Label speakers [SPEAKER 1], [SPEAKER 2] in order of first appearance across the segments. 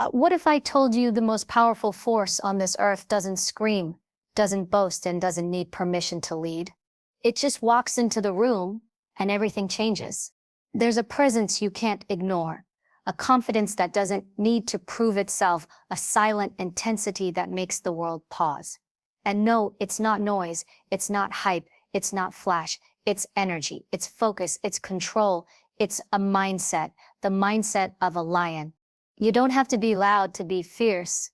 [SPEAKER 1] What if I told you the most powerful force on this earth doesn't scream, doesn't boast, and doesn't need permission to lead? It just walks into the room and everything changes. There's a presence you can't ignore, a confidence that doesn't need to prove itself, a silent intensity that makes the world pause. And no, it's not noise, it's not hype, it's not flash, it's energy, it's focus, it's control, it's a mindset, the mindset of a lion. You don't have to be loud to be fierce.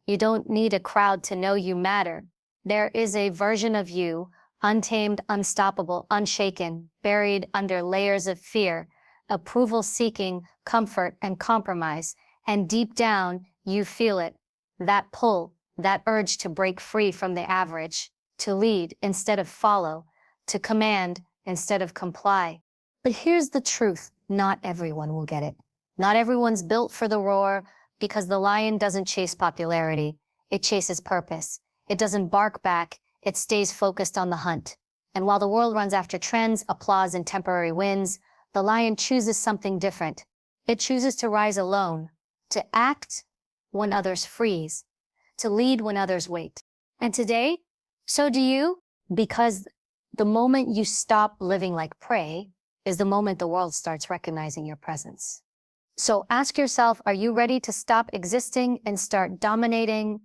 [SPEAKER 1] You don't need a crowd to know you matter. There is a version of you, untamed, unstoppable, unshaken, buried under layers of fear, approval-seeking, comfort, and compromise. And deep down, you feel it. That pull, that urge to break free from the average, to lead instead of follow, to command instead of comply. But here's the truth. Not everyone will get it. Not everyone's built for the roar, because the lion doesn't chase popularity. It chases purpose. It doesn't bark back. It stays focused on the hunt. And while the world runs after trends, applause, and temporary wins, the lion chooses something different. It chooses to rise alone, to act when others freeze, to lead when others wait. And today, so do you, because the moment you stop living like prey is the moment the world starts recognizing your presence. So ask yourself, are you ready to stop existing and start dominating?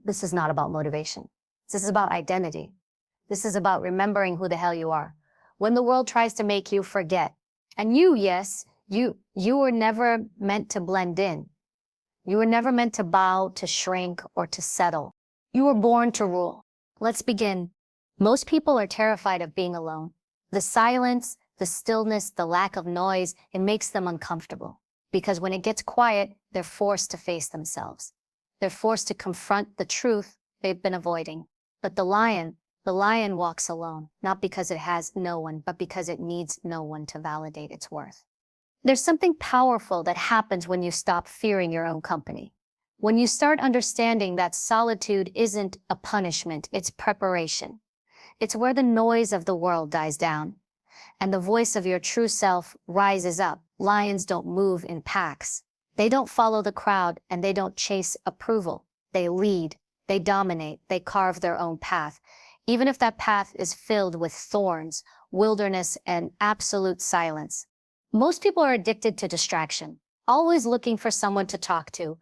[SPEAKER 1] This is not about motivation. This is about identity. This is about remembering who the hell you are. When the world tries to make you forget, and you were never meant to blend in. You were never meant to bow, to shrink, or to settle. You were born to rule. Let's begin. Most people are terrified of being alone. The silence, the stillness, the lack of noise, it makes them uncomfortable. Because when it gets quiet, they're forced to face themselves. They're forced to confront the truth they've been avoiding. But the lion walks alone, not because it has no one, but because it needs no one to validate its worth. There's something powerful that happens when you stop fearing your own company. When you start understanding that solitude isn't a punishment, it's preparation. It's where the noise of the world dies down, and the voice of your true self rises up. Lions don't move in packs. They don't follow the crowd, and they don't chase approval. They lead, they dominate, they carve their own path, even if that path is filled with thorns, wilderness, and absolute silence. Most people are addicted to distraction, always looking for someone to talk to,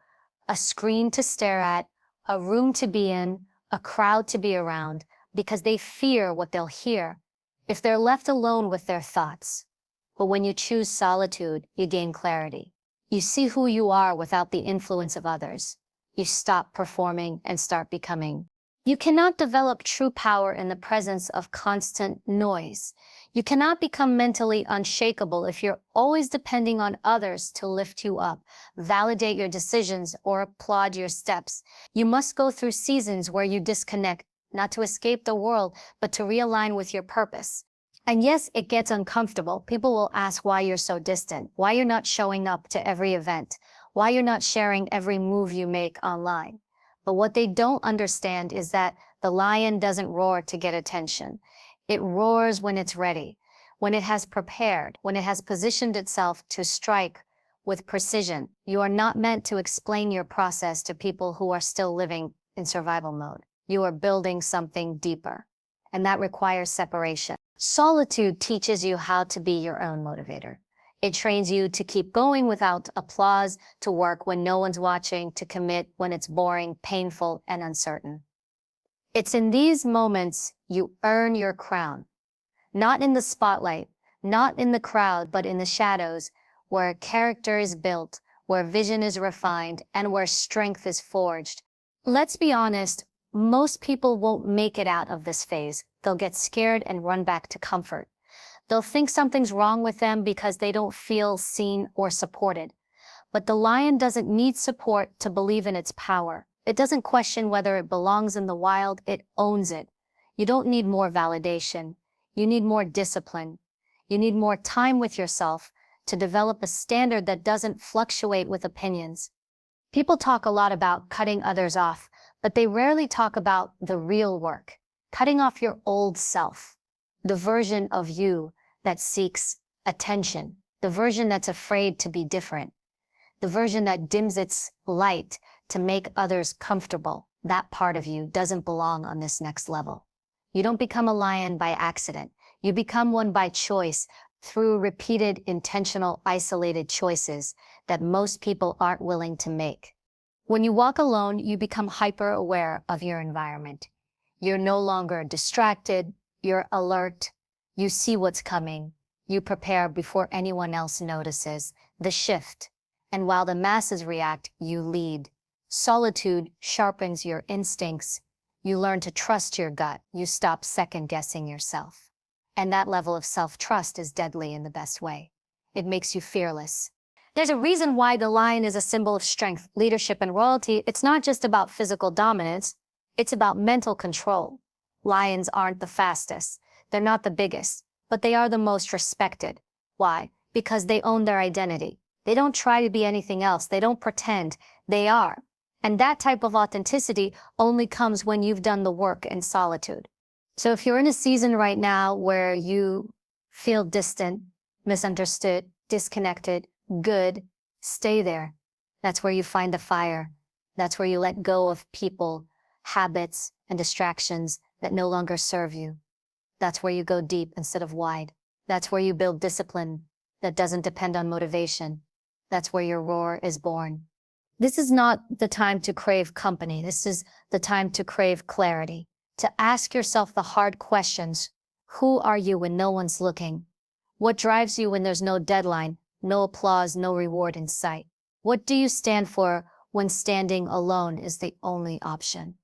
[SPEAKER 1] a screen to stare at, a room to be in, a crowd to be around, because they fear what they'll hear if they're left alone with their thoughts. But when you choose solitude, you gain clarity. You see who you are without the influence of others. You stop performing and start becoming. You cannot develop true power in the presence of constant noise. You cannot become mentally unshakable if you're always depending on others to lift you up, validate your decisions, or applaud your steps. You must go through seasons where you disconnect, not to escape the world, but to realign with your purpose. And yes, it gets uncomfortable. People will ask why you're so distant, why you're not showing up to every event, why you're not sharing every move you make online. But what they don't understand is that the lion doesn't roar to get attention. It roars when it's ready, when it has prepared, when it has positioned itself to strike with precision. You are not meant to explain your process to people who are still living in survival mode. You are building something deeper, and that requires separation. Solitude teaches you how to be your own motivator. It trains you to keep going without applause, to work when no one's watching, to commit when it's boring, painful, and uncertain. It's in these moments you earn your crown. Not in the spotlight, not in the crowd, but in the shadows, where character is built, where vision is refined, and where strength is forged. Let's be honest, most people won't make it out of this phase. They'll get scared and run back to comfort. They'll think something's wrong with them because they don't feel seen or supported. But the lion doesn't need support to believe in its power. It doesn't question whether it belongs in the wild, it owns it. You don't need more validation. You need more discipline. You need more time with yourself to develop a standard that doesn't fluctuate with opinions. People talk a lot about cutting others off, but they rarely talk about the real work. Cutting off your old self, the version of you that seeks attention, the version that's afraid to be different, the version that dims its light to make others comfortable. That part of you doesn't belong on this next level. You don't become a lion by accident. You become one by choice, through repeated, intentional, isolated choices that most people aren't willing to make. When you walk alone, you become hyper-aware of your environment. You're no longer distracted, you're alert, you see what's coming, you prepare before anyone else notices the shift. And while the masses react, you lead. Solitude sharpens your instincts. You learn to trust your gut. You stop second-guessing yourself. And that level of self-trust is deadly in the best way. It makes you fearless. There's a reason why the lion is a symbol of strength, leadership, and royalty. It's not just about physical dominance. It's about mental control. Lions aren't the fastest. They're not the biggest, but they are the most respected. Why? Because they own their identity. They don't try to be anything else. They don't pretend. They are. And that type of authenticity only comes when you've done the work in solitude. So if you're in a season right now where you feel distant, misunderstood, disconnected, good, stay there. That's where you find the fire. That's where you let go of people, habits, and distractions that no longer serve you. That's where you go deep instead of wide. That's where you build discipline that doesn't depend on motivation. That's where your roar is born. This is not the time to crave company. This is the time to crave clarity, to ask yourself the hard questions. Who are you when no one's looking? What drives you when there's no deadline, no applause, no reward in sight? What do you stand for when standing alone is the only option?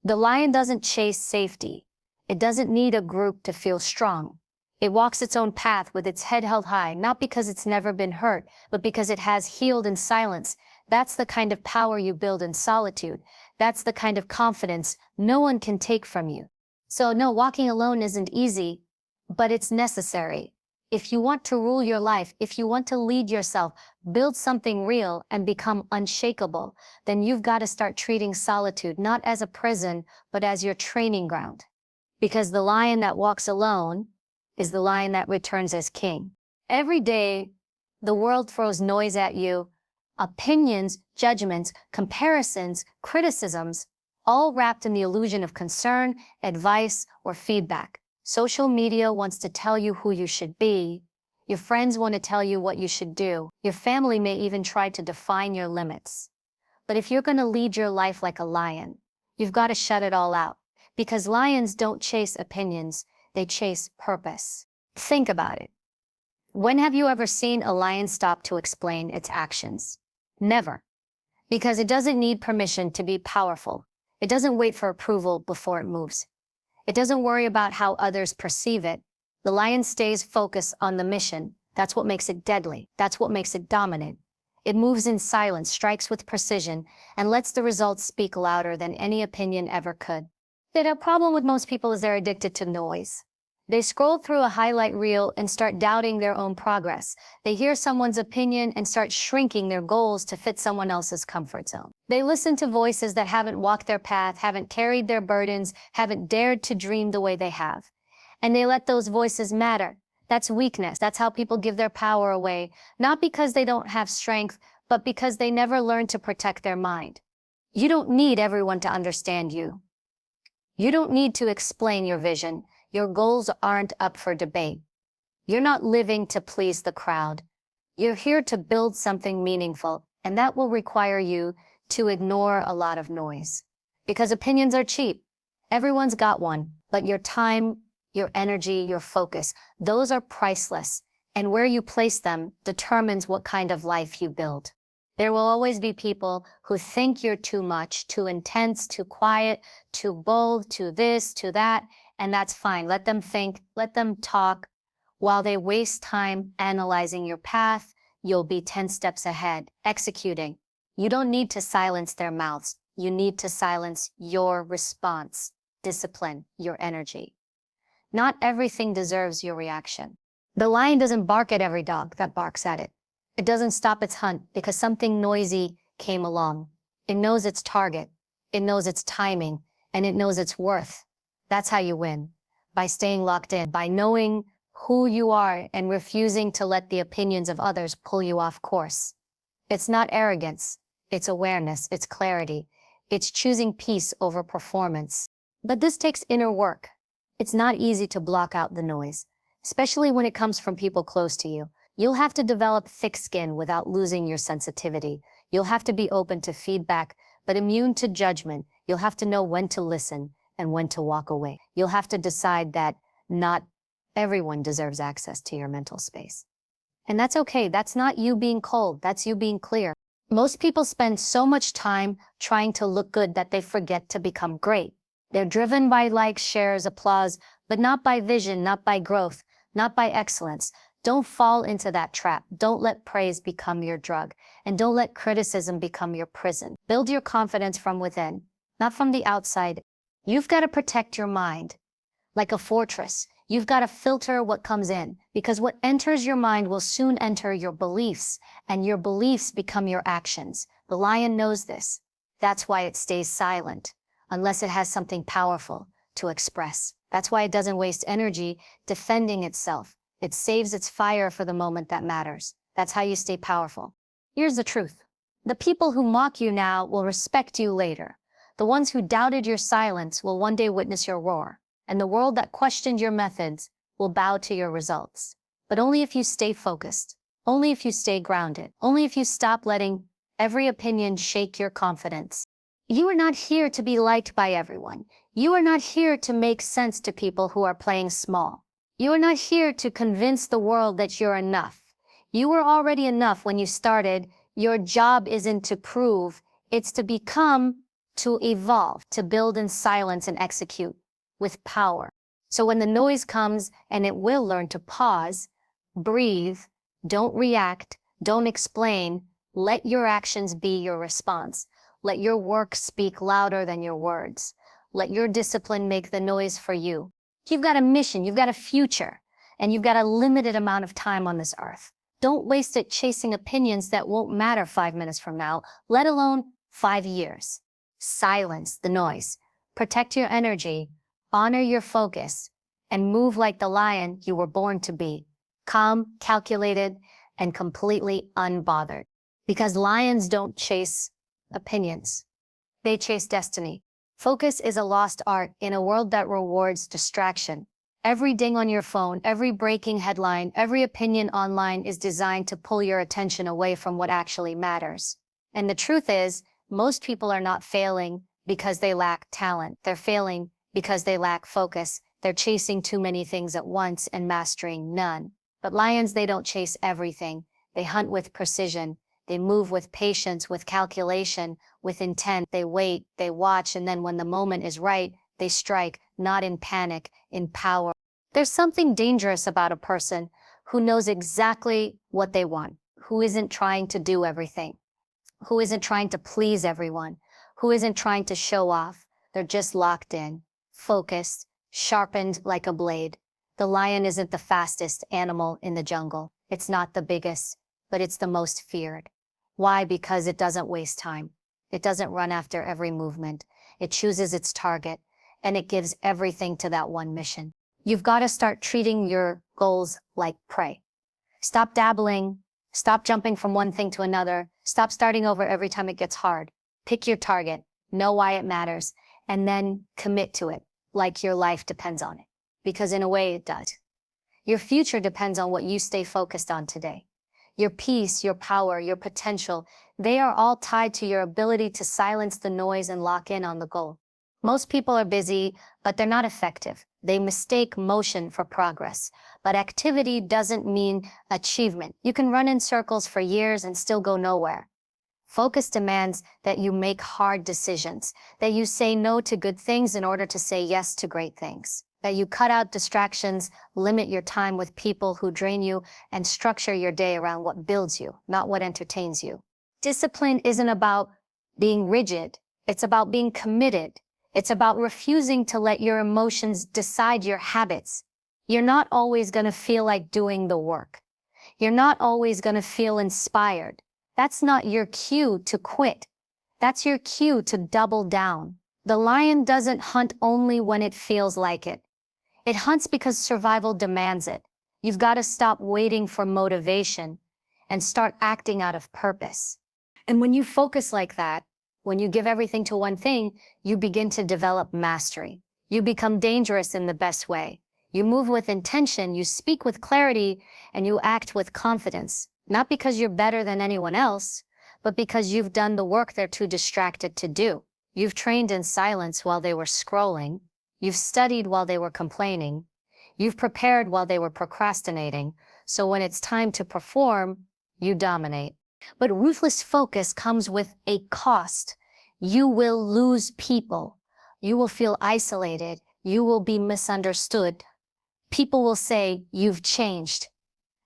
[SPEAKER 1] The lion doesn't chase safety. It doesn't need a group to feel strong. It walks its own path with its head held high, not because it's never been hurt, but because it has healed in silence. That's the kind of power you build in solitude. That's the kind of confidence no one can take from you. So no, walking alone isn't easy, but it's necessary. If you want to rule your life, if you want to lead yourself, build something real and become unshakable, then you've got to start treating solitude not as a prison, but as your training ground. Because the lion that walks alone is the lion that returns as king. Every day, the world throws noise at you, opinions, judgments, comparisons, criticisms, all wrapped in the illusion of concern, advice, or feedback. Social media wants to tell you who you should be. Your friends want to tell you what you should do. Your family may even try to define your limits. But if you're going to lead your life like a lion, you've got to shut it all out. Because lions don't chase opinions, they chase purpose. Think about it. When have you ever seen a lion stop to explain its actions? Never. Because it doesn't need permission to be powerful. It doesn't wait for approval before it moves. It doesn't worry about how others perceive it. The lion stays focused on the mission. That's what makes it deadly. That's what makes it dominant. It moves in silence, strikes with precision, and lets the results speak louder than any opinion ever could. The problem with most people is they're addicted to noise. They scroll through a highlight reel and start doubting their own progress. They hear someone's opinion and start shrinking their goals to fit someone else's comfort zone. They listen to voices that haven't walked their path, haven't carried their burdens, haven't dared to dream the way they have. And they let those voices matter. That's weakness. That's how people give their power away. Not because they don't have strength, but because they never learned to protect their mind. You don't need everyone to understand you. You don't need to explain your vision. Your goals aren't up for debate. You're not living to please the crowd. You're here to build something meaningful, and that will require you to ignore a lot of noise. Because opinions are cheap. Everyone's got one, but your time, your energy, your focus, those are priceless, and where you place them determines what kind of life you build. There will always be people who think you're too much, too intense, too quiet, too bold, too this, too that, and that's fine. Let them think, let them talk. While they waste time analyzing your path, you'll be 10 steps ahead, executing. You don't need to silence their mouths. You need to silence your response, discipline, your energy. Not everything deserves your reaction. The lion doesn't bark at every dog that barks at it. It doesn't stop its hunt because something noisy came along. It knows its target, it knows its timing, and it knows its worth. That's how you win, by staying locked in, by knowing who you are and refusing to let the opinions of others pull you off course. It's not arrogance, it's awareness, it's clarity, it's choosing peace over performance. But this takes inner work. It's not easy to block out the noise, especially when it comes from people close to you. You'll have to develop thick skin without losing your sensitivity. You'll have to be open to feedback, but immune to judgment. You'll have to know when to listen and when to walk away. You'll have to decide that not everyone deserves access to your mental space. And that's okay. That's not you being cold. That's you being clear. Most people spend so much time trying to look good that they forget to become great. They're driven by likes, shares, applause, but not by vision, not by growth, not by excellence. Don't fall into that trap. Don't let praise become your drug, and don't let criticism become your prison. Build your confidence from within, not from the outside. You've got to protect your mind like a fortress. You've got to filter what comes in, because what enters your mind will soon enter your beliefs, and your beliefs become your actions. The lion knows this. That's why it stays silent, unless it has something powerful to express. That's why it doesn't waste energy defending itself. It saves its fire for the moment that matters. That's how you stay powerful. Here's the truth. The people who mock you now will respect you later. The ones who doubted your silence will one day witness your roar. And the world that questioned your methods will bow to your results. But only if you stay focused, only if you stay grounded, only if you stop letting every opinion shake your confidence. You are not here to be liked by everyone. You are not here to make sense to people who are playing small. You are not here to convince the world that you're enough. You were already enough when you started. Your job isn't to prove, it's to become, to evolve, to build in silence and execute with power. So when the noise comes, and it will learn to pause, breathe, don't react, don't explain, let your actions be your response. Let your work speak louder than your words. Let your discipline make the noise for you. You've got a mission, you've got a future, and you've got a limited amount of time on this earth. Don't waste it chasing opinions that won't matter 5 minutes from now, let alone 5 years. Silence the noise. Protect your energy. Honor your focus, and move like the lion you were born to be, calm, calculated, and completely unbothered. Because lions don't chase opinions. They chase destiny. Focus is a lost art in a world that rewards distraction. Every ding on your phone, every breaking headline, every opinion online is designed to pull your attention away from what actually matters. And the truth is, most people are not failing because they lack talent. They're failing because they lack focus. They're chasing too many things at once and mastering none. But lions, they don't chase everything. They hunt with precision. They move with patience, with calculation, with intent. They wait, they watch, and then when the moment is right, they strike, not in panic, in power. There's something dangerous about a person who knows exactly what they want, who isn't trying to do everything, who isn't trying to please everyone, who isn't trying to show off. They're just locked in, focused, sharpened like a blade. The lion isn't the fastest animal in the jungle. It's not the biggest, but it's the most feared. Why? Because it doesn't waste time. It doesn't run after every movement. It chooses its target, and it gives everything to that one mission. You've got to start treating your goals like prey. Stop dabbling. Stop jumping from one thing to another. Stop starting over every time it gets hard. Pick your target. Know why it matters, and then commit to it like your life depends on it. Because in a way it does. Your future depends on what you stay focused on today. Your peace, your power, your potential, they are all tied to your ability to silence the noise and lock in on the goal. Most people are busy, but they're not effective. They mistake motion for progress. But activity doesn't mean achievement. You can run in circles for years and still go nowhere. Focus demands that you make hard decisions, that you say no to good things in order to say yes to great things, that you cut out distractions, limit your time with people who drain you, and structure your day around what builds you, not what entertains you. Discipline isn't about being rigid. It's about being committed. It's about refusing to let your emotions decide your habits. You're not always going to feel like doing the work. You're not always going to feel inspired. That's not your cue to quit. That's your cue to double down. The lion doesn't hunt only when it feels like it. It hunts because survival demands it. You've got to stop waiting for motivation and start acting out of purpose. And when you focus like that, when you give everything to one thing, you begin to develop mastery. You become dangerous in the best way. You move with intention, you speak with clarity, and you act with confidence. Not because you're better than anyone else, but because you've done the work they're too distracted to do. You've trained in silence while they were scrolling. You've studied while they were complaining. You've prepared while they were procrastinating. So when it's time to perform, you dominate. But ruthless focus comes with a cost. You will lose people. You will feel isolated. You will be misunderstood. People will say, you've changed.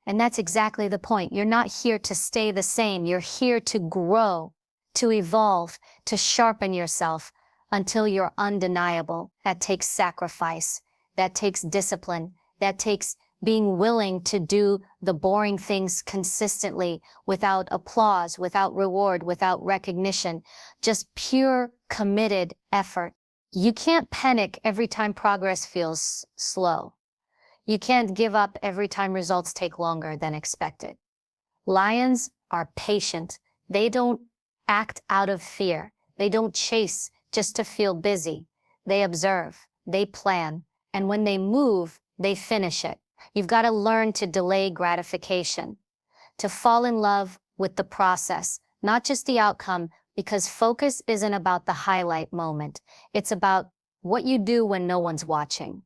[SPEAKER 1] And that's exactly the point. You're not here to stay the same. You're here to grow, to evolve, to sharpen yourself until you're undeniable. That takes sacrifice. That takes discipline. That takes being willing to do the boring things consistently without applause, without reward, without recognition, just pure committed effort. You can't panic every time progress feels slow. You can't give up every time results take longer than expected. Lions are patient. They don't act out of fear. They don't chase just to feel busy. They observe, they plan, and when they move, they finish it. You've got to learn to delay gratification, to fall in love with the process, not just the outcome, because focus isn't about the highlight moment. It's about what you do when no one's watching.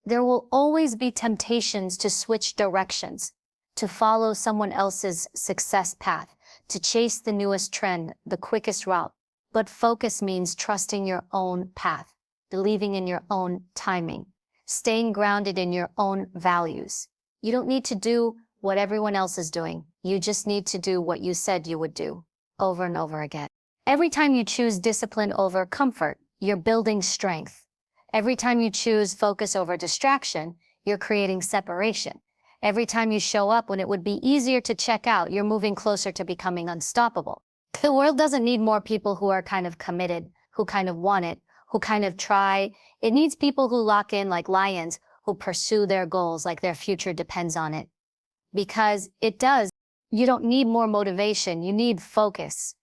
[SPEAKER 1] There will always be temptations to switch directions, to follow someone else's success path, to chase the newest trend, the quickest route. But focus means trusting your own path, believing in your own timing, staying grounded in your own values. You don't need to do what everyone else is doing. You just need to do what you said you would do, over and over again. Every time you choose discipline over comfort, you're building strength. Every time you choose focus over distraction, you're creating separation. Every time you show up when it would be easier to check out, you're moving closer to becoming unstoppable. The world doesn't need more people who are kind of committed, who kind of want it, who kind of try. It needs people who lock in like lions, who pursue their goals like their future depends on it. Because it does. You don't need more motivation. You need focus.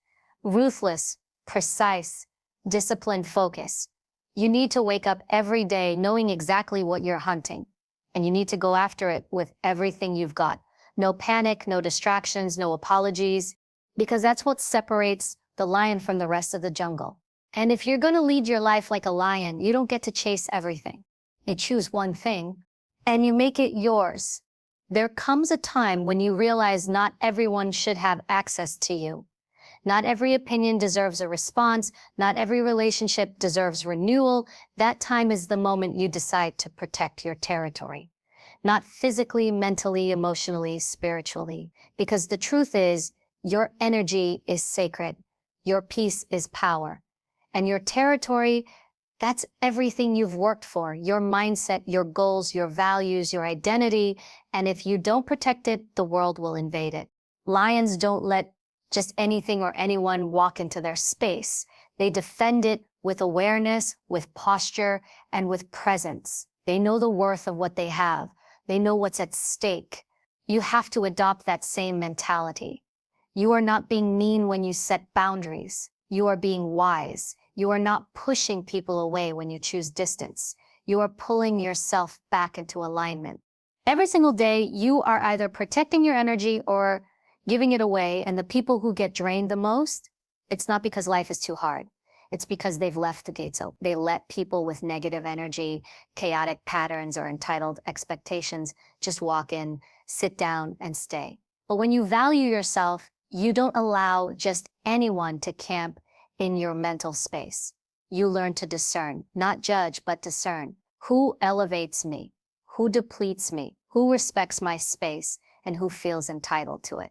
[SPEAKER 1] Ruthless, precise, disciplined focus. You need to wake up every day knowing exactly what you're hunting. And you need to go after it with everything you've got. No panic, no distractions, no apologies. Because that's what separates the lion from the rest of the jungle. And if you're going to lead your life like a lion, you don't get to chase everything. You choose one thing, and you make it yours. There comes a time when you realize not everyone should have access to you. Not every opinion deserves a response. Not every relationship deserves renewal. That time is the moment you decide to protect your territory. Not physically, mentally, emotionally, spiritually. Because the truth is, your energy is sacred. Your peace is power. And your territory, that's everything you've worked for. Your mindset, your goals, your values, your identity. And if you don't protect it, the world will invade it. Lions don't let just anything or anyone walk into their space. They defend it with awareness, with posture, and with presence. They know the worth of what they have. They know what's at stake. You have to adopt that same mentality. You are not being mean when you set boundaries. You are being wise. You are not pushing people away when you choose distance. You are pulling yourself back into alignment. Every single day, you are either protecting your energy or giving it away, and the people who get drained the most, it's not because life is too hard. It's because they've left the gates open. They let people with negative energy, chaotic patterns, or entitled expectations just walk in, sit down, and stay. But when you value yourself, you don't allow just anyone to camp in your mental space. You learn to discern, not judge, but discern. Who elevates me? Who depletes me? Who respects my space? And who feels entitled to it?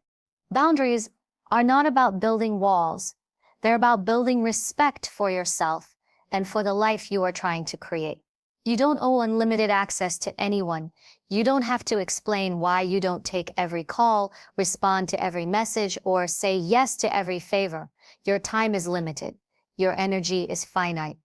[SPEAKER 1] Boundaries are not about building walls. They're about building respect for yourself and for the life you are trying to create. You don't owe unlimited access to anyone. You don't have to explain why you don't take every call, respond to every message, or say yes to every favor. Your time is limited. Your energy is finite.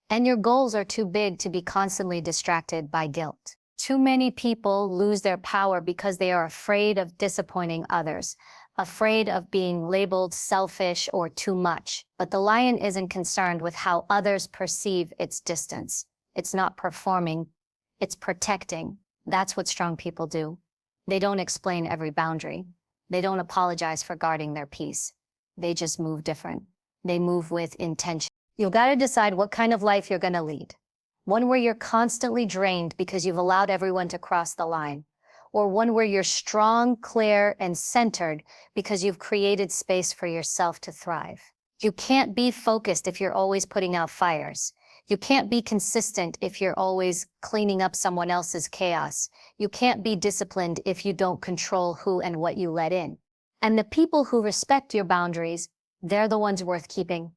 [SPEAKER 1] And your goals are too big to be constantly distracted by guilt. Too many people lose their power because they are afraid of disappointing others, afraid of being labeled selfish or too much. But the lion isn't concerned with how others perceive its distance. It's not performing, it's protecting. That's what strong people do. They don't explain every boundary. They don't apologize for guarding their peace. They just move different. They move with intention. You've got to decide what kind of life you're going to lead. One where you're constantly drained because you've allowed everyone to cross the line, or one where you're strong, clear, and centered because you've created space for yourself to thrive. You can't be focused if you're always putting out fires. You can't be consistent if you're always cleaning up someone else's chaos. You can't be disciplined if you don't control who and what you let in. And the people who respect your boundaries, they're the ones worth keeping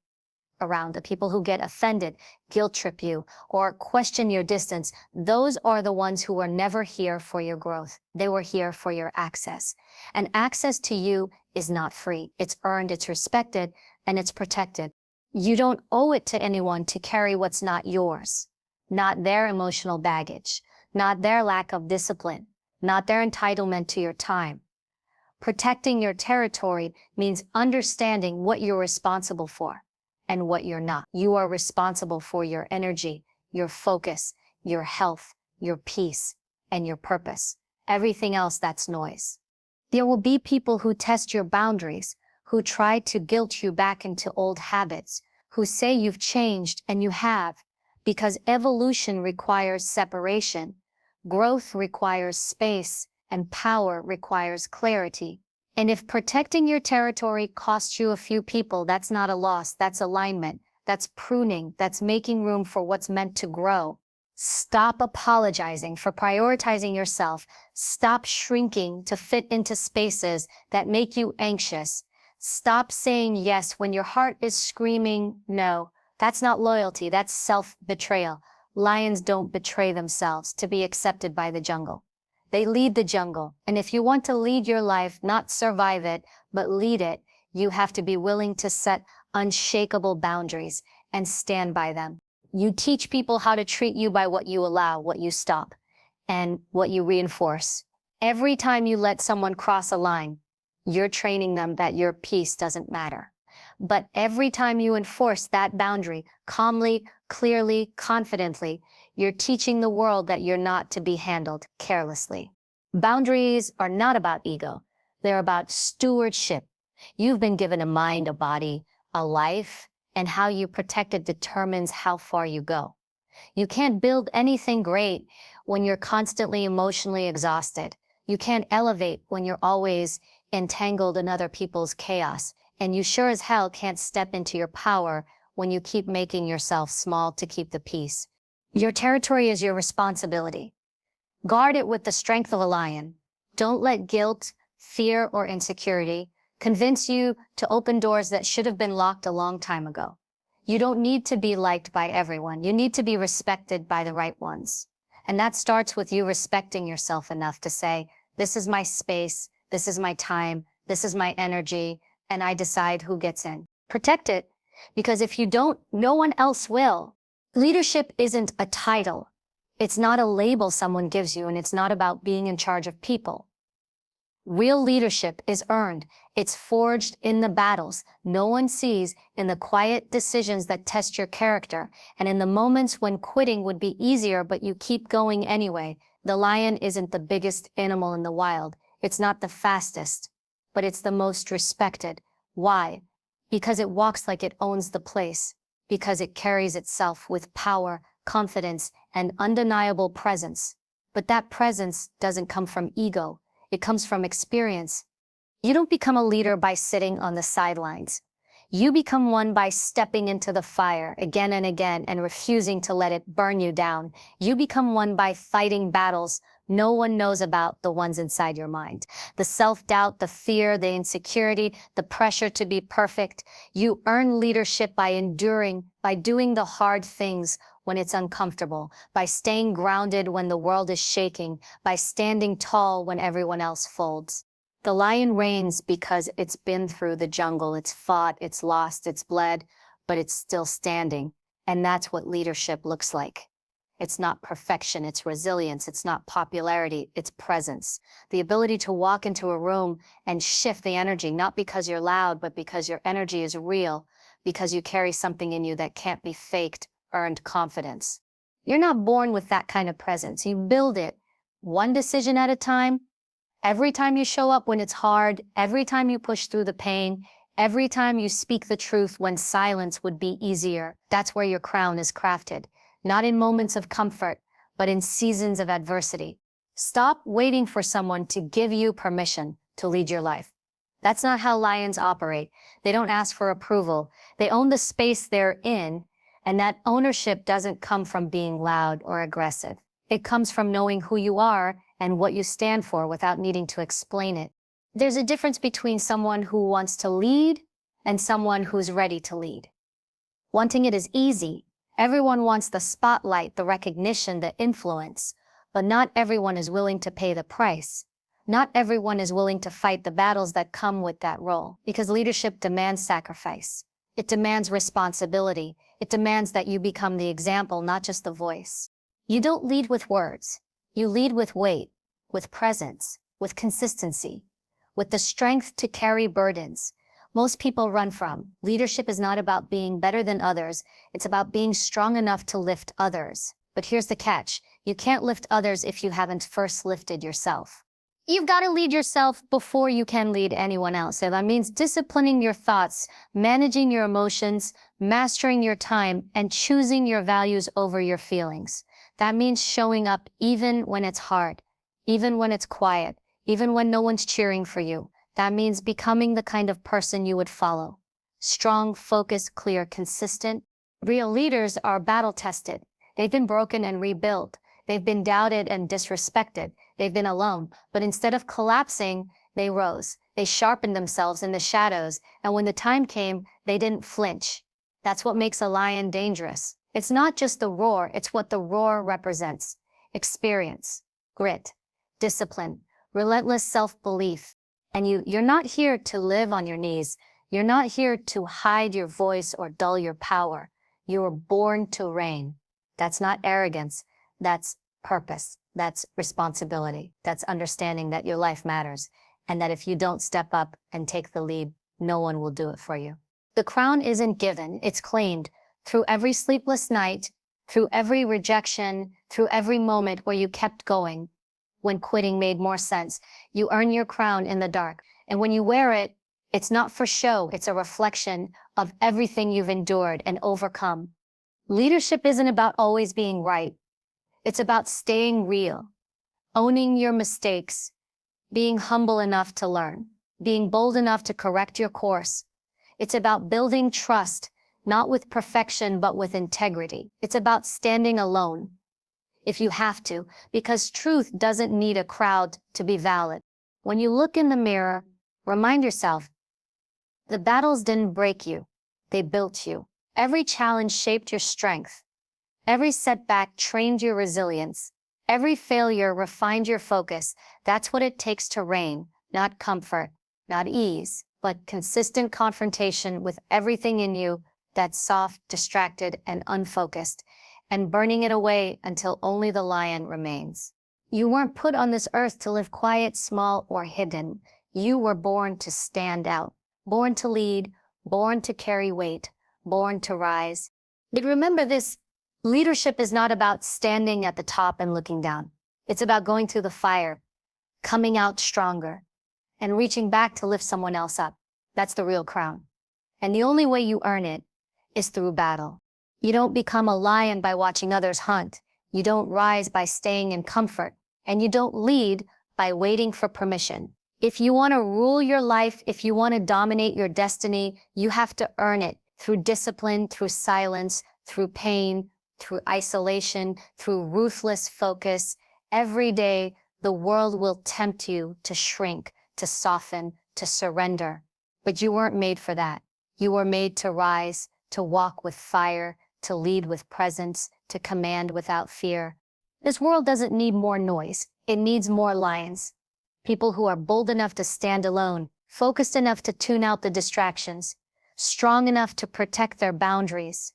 [SPEAKER 1] around. The people who get offended, guilt trip you, or question your distance, those are the ones who were never here for your growth. They were here for your access. And access to you is not free. It's earned, it's respected, and it's protected. You don't owe it to anyone to carry what's not yours, not their emotional baggage, not their lack of discipline, not their entitlement to your time. Protecting your territory means understanding what you're responsible for and what you're not. You are responsible for your energy, your focus, your health, your peace, and your purpose. Everything else, that's noise. There will be people who test your boundaries, who try to guilt you back into old habits, who say you've changed, and you have, because evolution requires separation, growth requires space, and power requires clarity. And if protecting your territory costs you a few people, that's not a loss, that's alignment, that's pruning, that's making room for what's meant to grow. Stop apologizing for prioritizing yourself. Stop shrinking to fit into spaces that make you anxious. Stop saying yes when your heart is screaming no. That's not loyalty, that's self-betrayal. Lions don't betray themselves to be accepted by the jungle. They lead the jungle, and if you want to lead your life, not survive it, but lead it, you have to be willing to set unshakable boundaries and stand by them. You teach people how to treat you by what you allow, what you stop, and what you reinforce. Every time you let someone cross a line, you're training them that your peace doesn't matter. But every time you enforce that boundary, calmly, clearly, confidently, you're teaching the world that you're not to be handled carelessly. Boundaries are not about ego. They're about stewardship. You've been given a mind, a body, a life, and how you protect it determines how far you go. You can't build anything great when you're constantly emotionally exhausted. You can't elevate when you're always entangled in other people's chaos. And you sure as hell can't step into your power when you keep making yourself small to keep the peace. Your territory is your responsibility. Guard it with the strength of a lion. Don't let guilt, fear, or insecurity convince you to open doors that should have been locked a long time ago. You don't need to be liked by everyone. You need to be respected by the right ones. And that starts with you respecting yourself enough to say, this is my space, this is my time, this is my energy, and I decide who gets in. Protect it, because if you don't, no one else will. Leadership isn't a title. It's not a label someone gives you, and it's not about being in charge of people. Real leadership is earned. It's forged in the battles no one sees, in the quiet decisions that test your character, and in the moments when quitting would be easier but you keep going anyway. The lion isn't the biggest animal in the wild. It's not the fastest, but it's the most respected. Why? Because it walks like it owns the place. Because it carries itself with power, confidence, and undeniable presence. But that presence doesn't come from ego. It comes from experience. You don't become a leader by sitting on the sidelines. You become one by stepping into the fire again and again and refusing to let it burn you down. You become one by fighting battles no one knows about, the ones inside your mind. The self-doubt, the fear, the insecurity, the pressure to be perfect. You earn leadership by enduring, by doing the hard things when it's uncomfortable, by staying grounded when the world is shaking, by standing tall when everyone else folds. The lion reigns because it's been through the jungle, it's fought, it's lost, it's bled, but it's still standing. And that's what leadership looks like. It's not perfection, it's resilience. It's not popularity, it's presence. The ability to walk into a room and shift the energy, not because you're loud, but because your energy is real, because you carry something in you that can't be faked, earned confidence. You're not born with that kind of presence. You build it one decision at a time. Every time you show up when it's hard, every time you push through the pain, every time you speak the truth when silence would be easier, that's where your crown is crafted. Not in moments of comfort, but in seasons of adversity. Stop waiting for someone to give you permission to lead your life. That's not how lions operate. They don't ask for approval. They own the space they're in, and that ownership doesn't come from being loud or aggressive. It comes from knowing who you are and what you stand for without needing to explain it. There's a difference between someone who wants to lead and someone who's ready to lead. Wanting it is easy. Everyone wants the spotlight, the recognition, the influence, but not everyone is willing to pay the price. Not everyone is willing to fight the battles that come with that role, because leadership demands sacrifice. It demands responsibility. It demands that you become the example, not just the voice. You don't lead with words. You lead with weight, with presence, with consistency, with the strength to carry burdens most people run from. Leadership is not about being better than others. It's about being strong enough to lift others. But here's the catch. You can't lift others if you haven't first lifted yourself. You've got to lead yourself before you can lead anyone else. And that means disciplining your thoughts, managing your emotions, mastering your time, and choosing your values over your feelings. That means showing up even when it's hard, even when it's quiet, even when no one's cheering for you. That means becoming the kind of person you would follow. Strong, focused, clear, consistent. Real leaders are battle-tested. They've been broken and rebuilt. They've been doubted and disrespected. They've been alone. But instead of collapsing, they rose. They sharpened themselves in the shadows. And when the time came, they didn't flinch. That's what makes a lion dangerous. It's not just the roar, it's what the roar represents. Experience, grit, discipline, relentless self-belief. And you're not here to live on your knees. You're not here to hide your voice or dull your power. You were born to reign. That's not arrogance. That's purpose. That's responsibility. That's understanding that your life matters, and that if you don't step up and take the lead, no one will do it for you. The crown isn't given, it's claimed through every sleepless night, through every rejection, through every moment where you kept going. When quitting made more sense, you earn your crown in the dark. And when you wear it, it's not for show, it's a reflection of everything you've endured and overcome. Leadership isn't about always being right. It's about staying real, owning your mistakes, being humble enough to learn, being bold enough to correct your course. It's about building trust, not with perfection, but with integrity. It's about standing alone, if you have to, because truth doesn't need a crowd to be valid. When you look in the mirror, remind yourself, the battles didn't break you, they built you. Every challenge shaped your strength. Every setback trained your resilience. Every failure refined your focus. That's what it takes to reign, not comfort, not ease, but consistent confrontation with everything in you that's soft, distracted, and unfocused, and burning it away until only the lion remains. You weren't put on this earth to live quiet, small, or hidden. You were born to stand out, born to lead, born to carry weight, born to rise. But remember this, leadership is not about standing at the top and looking down. It's about going through the fire, coming out stronger, and reaching back to lift someone else up. That's the real crown. And the only way you earn it is through battle. You don't become a lion by watching others hunt. You don't rise by staying in comfort. And you don't lead by waiting for permission. If you want to rule your life, if you want to dominate your destiny, you have to earn it through discipline, through silence, through pain, through isolation, through ruthless focus. Every day, the world will tempt you to shrink, to soften, to surrender. But you weren't made for that. You were made to rise, to walk with fire, to lead with presence, to command without fear. This world doesn't need more noise. It needs more lions. People who are bold enough to stand alone, focused enough to tune out the distractions, strong enough to protect their boundaries,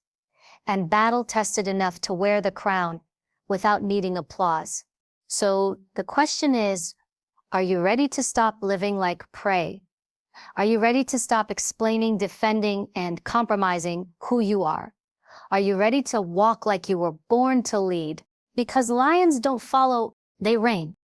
[SPEAKER 1] and battle-tested enough to wear the crown without needing applause. So the question is, are you ready to stop living like prey? Are you ready to stop explaining, defending, and compromising who you are? Are you ready to walk like you were born to lead? Because lions don't follow, they reign.